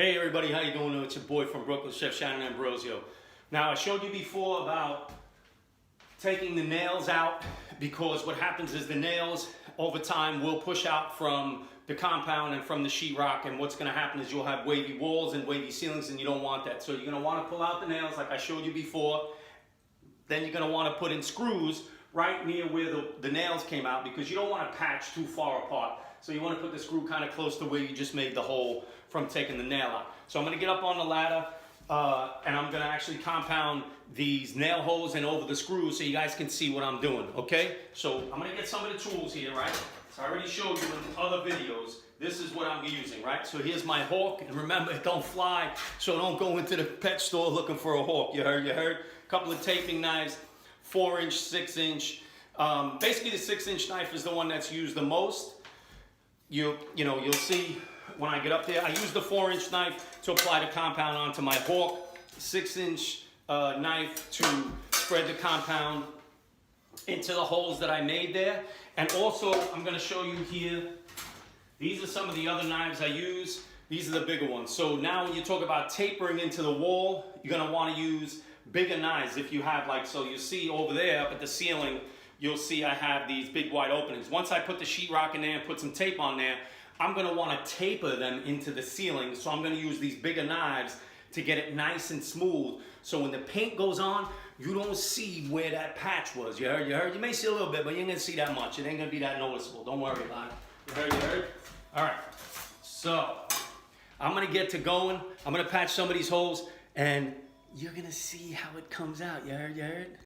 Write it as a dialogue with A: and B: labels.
A: Hey everybody, how you doing? It's your boy from Brooklyn, Chef Shannon Ambrosio. Now I showed you before about taking the nails out because what happens is the nails over time will push out from the compound and from the sheetrock, and what's going to happen is you'll have wavy walls and wavy ceilings, and you don't want that. So you're going to want to pull out the nails like I showed you before. Then you're going to want to put in screws right near where the nails came out because you don't want to patch too far apart. So you want to put the screw kind of close to where you just made the hole from taking the nail out. So I'm going to get up on the ladder and I'm going to actually compound these nail holes and over the screws so you guys can see what I'm doing, okay? So I'm going to get some of the tools here, right? So I already showed you in other videos, this is what I'm using, right? So here's my hawk, and remember, it don't fly, so don't go into the pet store looking for a hawk, you heard? A couple of taping knives, 4-inch, 6-inch. Basically the 6-inch knife is the one that's used the most. You'll see when I get up there, I use the 4-inch knife to apply the compound onto my hawk, 6-inch knife to spread the compound into the holes that I made there. And also, I'm going to show you here, these are some of the other knives I use. These are the bigger ones. So now when you talk about tapering into the wall, you're going to want to use bigger knives if you have, like, so you see over there up at the ceiling, you'll see I have these big wide openings. Once I put the sheetrock in there and put some tape on there, I'm going to want to taper them into the ceiling. So I'm going to use these bigger knives to get it nice and smooth. So when the paint goes on, you don't see where that patch was. You heard? You may see a little bit, but you ain't going to see that much. It ain't going to be that noticeable. Don't worry about it. You heard? All right. So I'm going to get to going. I'm going to patch some of these holes, and you're going to see how it comes out. You heard?